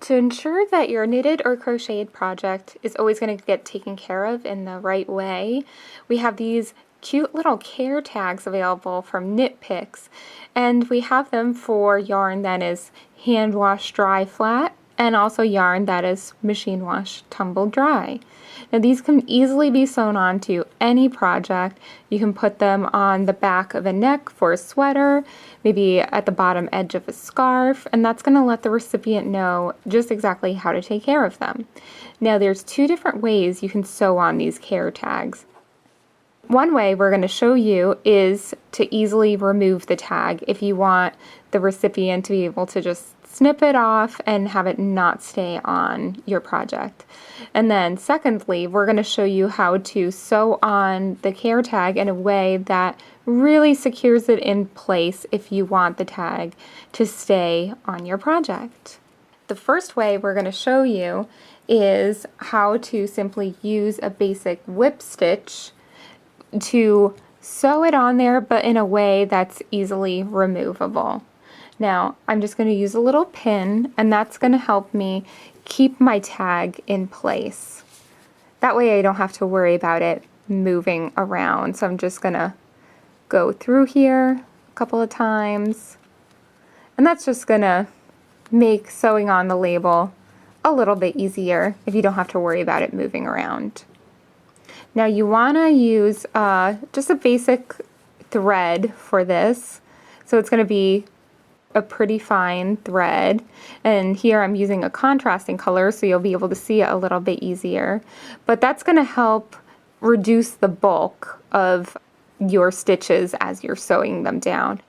To ensure that your knitted or crocheted project is always going to get taken care of in the right way, we have these cute little care tags available from Knit Picks, and we have them for yarn that is hand wash dry flat and also yarn that is machine wash tumble dry. Now these can easily be sewn onto any project. You can put them on the back of a neck for a sweater, maybe at the bottom edge of a scarf, and that's going to let the recipient know just exactly how to take care of them. Now there's two different ways you can sew on these care tags. One way we're going to show you is to easily remove the tag if you want the recipient to be able to just snip it off and have it not stay on your project. And then secondly, we're going to show you how to sew on the care tag in a way that really secures it in place if you want the tag to stay on your project. The first way we're going to show you is how to simply use a basic whip stitch to sew it on there, but in a way that's easily removable. Now I'm just going to use a little pin, and that's going to help me keep my tag in place. That way I don't have to worry about it moving around. So I'm just going to go through here a couple of times, and that's just going to make sewing on the label a little bit easier if you don't have to worry about it moving around. Now you want to use just a basic thread for this, so it's going to be a pretty fine thread, and here I'm using a contrasting color so you'll be able to see it a little bit easier, but that's going to help reduce the bulk of your stitches as you're sewing them down.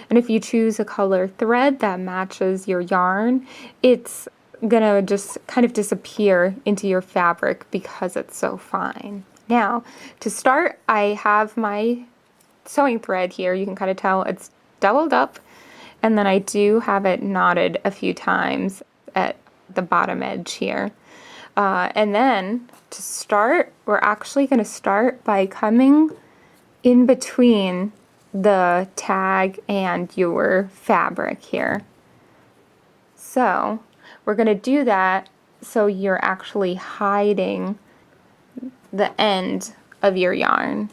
And if you choose a color thread that matches your yarn, it's gonna just kind of disappear into your fabric because it's so fine. Now, to start, I have my sewing thread here. You can kind of tell it's doubled up, and then I do have it knotted a few times at the bottom edge here. And then to start, we're actually going to start by coming in between the tag and your fabric here. So we're going to do that so you're actually hiding the end of your yarn.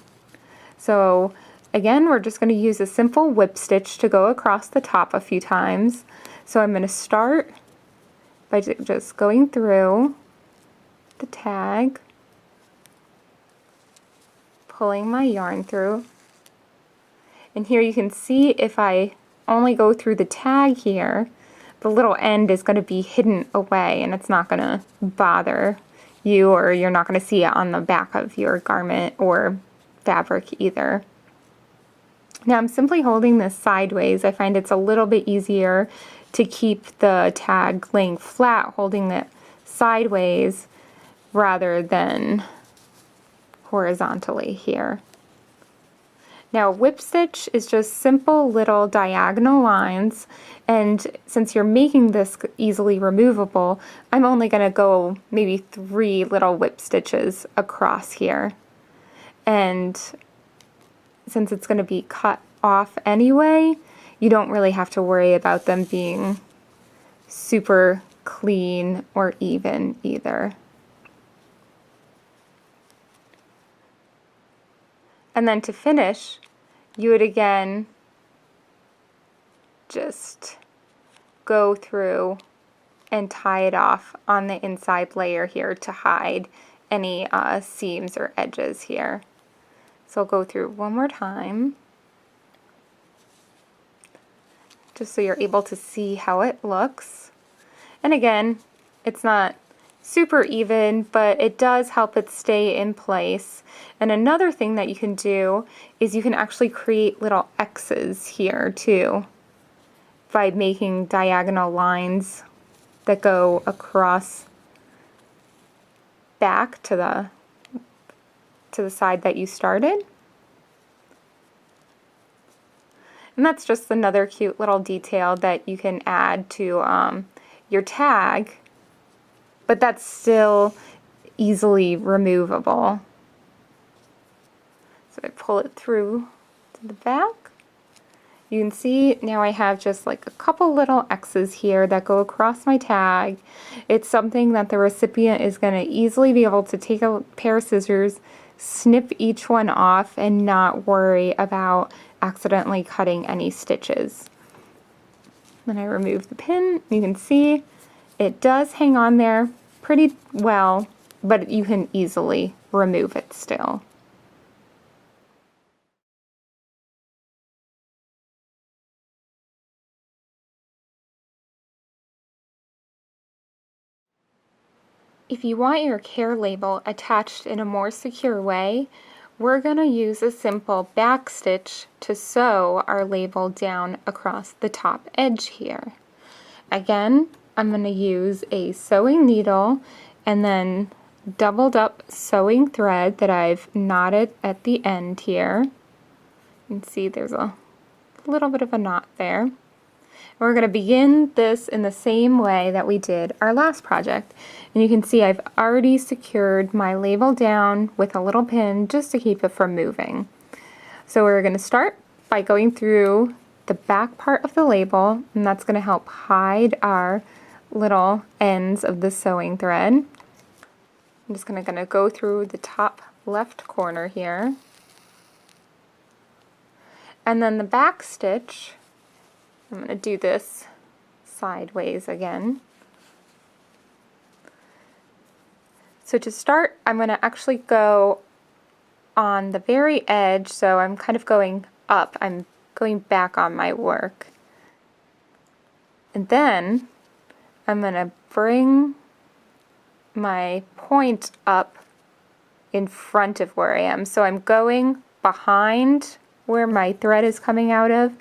So again, we're just going to use a simple whip stitch to go across the top a few times. So I'm going to start by just going through the tag, pulling my yarn through. And here you can see if I only go through the tag here, the little end is going to be hidden away and it's not going to bother you, or you're not going to see it on the back of your garment or fabric either. Now I'm simply holding this sideways. I find it's a little bit easier to keep the tag laying flat, holding it sideways rather than horizontally here. Now whip stitch is just simple little diagonal lines, and since you're making this easily removable, I'm only going to go maybe 3 little whip stitches across here. And since it's going to be cut off anyway, you don't really have to worry about them being super clean or even either. And then to finish, you would again just go through and tie it off on the inside layer here to hide any seams or edges here. So I'll go through one more time, just so you're able to see how it looks. And again, it's not super even, but it does help it stay in place. And another thing that you can do is you can actually create little X's here too by making diagonal lines that go across back to the side that you started. And that's just another cute little detail that you can add to your tag, but that's still easily removable. So I pull it through to the back, You can see now I have just like a couple little X's here that go across my tag. It's something that the recipient is going to easily be able to take a pair of scissors, snip each one off, and not worry about accidentally cutting any stitches. Then I remove the pin. You can see it does hang on there pretty well, but you can easily remove it still. If you want your care label attached in a more secure way, we're going to use a simple back stitch to sew our label down across the top edge here. Again, I'm going to use a sewing needle and then doubled up sewing thread that I've knotted at the end here. You can see there's a little bit of a knot there. We're going to begin this in the same way that we did our last project. And you can see I've already secured my label down with a little pin just to keep it from moving. So we're going to start by going through the back part of the label, and that's going to help hide our little ends of the sewing thread. I'm just going to go through the top left corner here. And then the back stitch, I'm going to do this sideways again. So to start, I'm going to actually go on the very edge, so I'm kind of going up. I'm going back on my work. And then I'm going to bring my point up in front of where I am. So I'm going behind where my thread is coming out of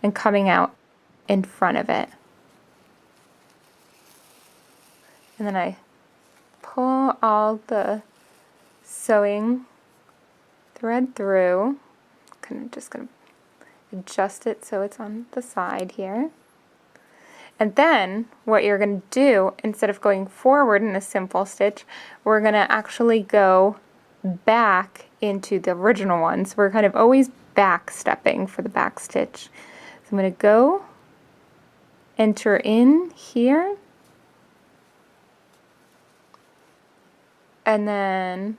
and coming out in front of it. And then I pull all the sewing thread through. Just going to adjust it so it's on the side here. And then what you're going to do, instead of going forward in a simple stitch, we're going to actually go back into the original one. So we're kind of always back stepping for the back stitch. So I'm going to go enter in here, and then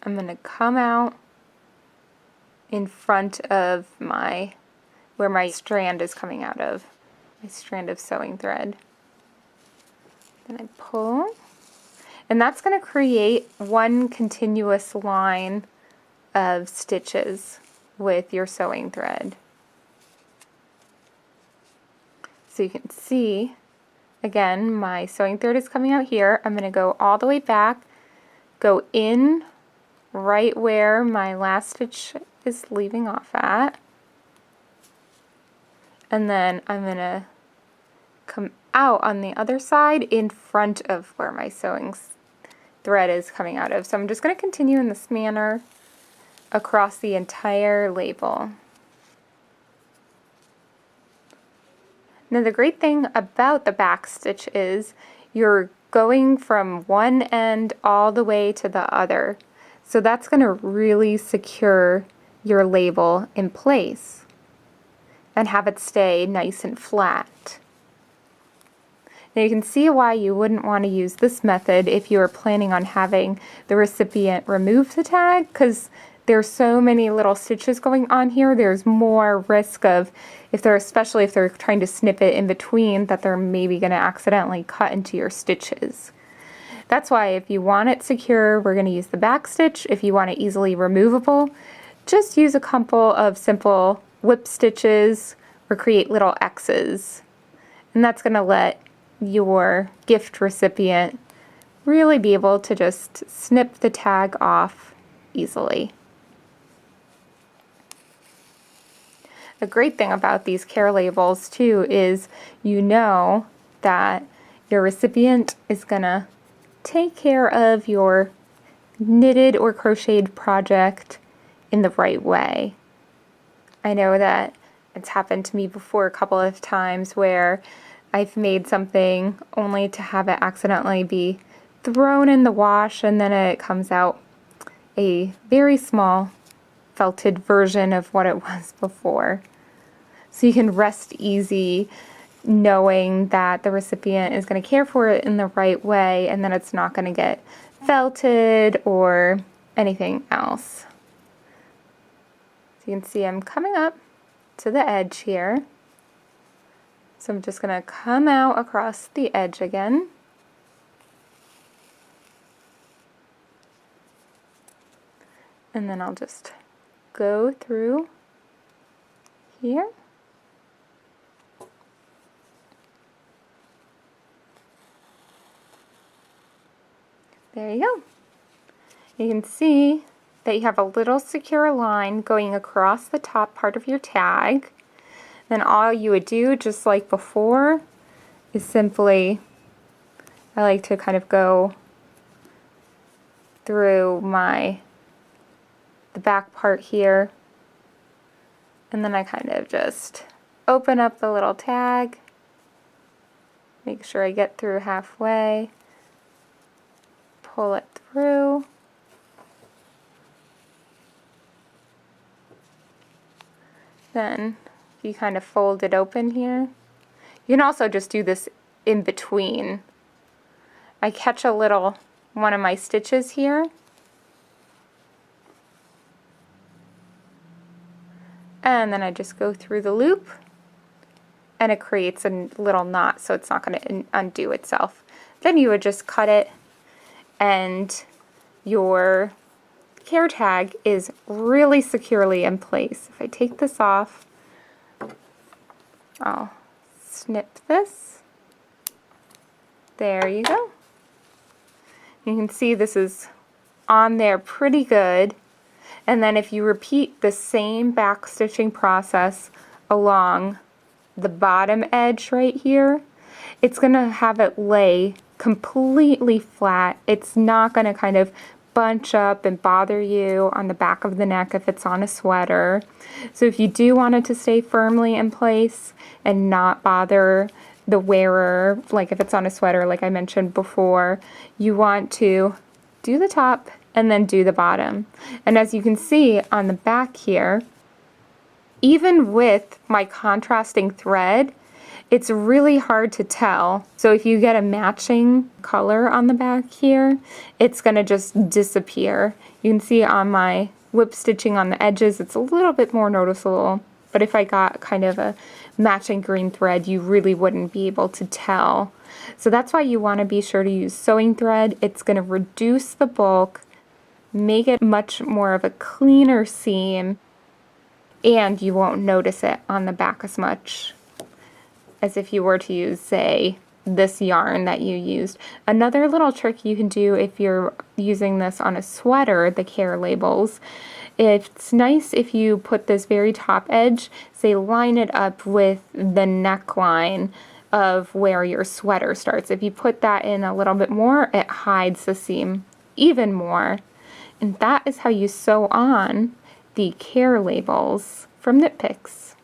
I'm going to come out in front of where my strand is coming out of, my strand of sewing thread. Then I pull, and that's going to create one continuous line of stitches with your sewing thread. So you can see, again, my sewing thread is coming out here. I'm going to go all the way back, go in right where my last stitch is leaving off at, and then I'm going to come out on the other side in front of where my sewing thread is coming out of. So I'm just going to continue in this manner across the entire label. Now the great thing about the back stitch is you're going from one end all the way to the other. So that's going to really secure your label in place and have it stay nice and flat. Now you can see why you wouldn't want to use this method if you were planning on having the recipient remove the tag, because there's so many little stitches going on here. There's more risk of, especially if they're trying to snip it in between, that they're maybe going to accidentally cut into your stitches. That's why if you want it secure, we're going to use the back stitch. If you want it easily removable, just use a couple of simple whip stitches or create little X's. And that's going to let your gift recipient really be able to just snip the tag off easily. The great thing about these care labels too is you know that your recipient is going to take care of your knitted or crocheted project in the right way. I know that it's happened to me before a couple of times where I've made something only to have it accidentally be thrown in the wash, and then it comes out a very small felted version of what it was before. So you can rest easy knowing that the recipient is going to care for it in the right way and that it's not going to get felted or anything else. So you can see I'm coming up to the edge here. So I'm just going to come out across the edge again. And then I'll just go through here. There you go. You can see that you have a little secure line going across the top part of your tag. Then all you would do, just like before, is simply, I like to kind of go through the back part here, and then I kind of just open up the little tag, make sure I get through halfway, pull it through, then you kind of fold it open here. You can also just do this in between. I catch one of my stitches here, and then I just go through the loop, and it creates a little knot so it's not going to undo itself. Then you would just cut it, and your care tag is really securely in place. If I take this off, I'll snip this. There you go. You can see this is on there pretty good. And then if you repeat the same back stitching process along the bottom edge right here, it's going to have it lay completely flat. It's not going to kind of bunch up and bother you on the back of the neck if it's on a sweater. So if you do want it to stay firmly in place and not bother the wearer, like if it's on a sweater like I mentioned before, you want to do the top and then do the bottom. And as you can see on the back here, even with my contrasting thread, it's really hard to tell. So if you get a matching color on the back here, it's going to just disappear. You can see on my whip stitching on the edges, it's a little bit more noticeable. But if I got kind of a matching green thread, you really wouldn't be able to tell. So that's why you want to be sure to use sewing thread. It's going to reduce the bulk, make it much more of a cleaner seam, and you won't notice it on the back as much as if you were to use, say, this yarn that you used. Another little trick you can do if you're using this on a sweater, the care labels, it's nice if you put this very top edge, say line it up with the neckline of where your sweater starts. If you put that in a little bit more, it hides the seam even more. And that is how you sew on the care labels from Knit Picks.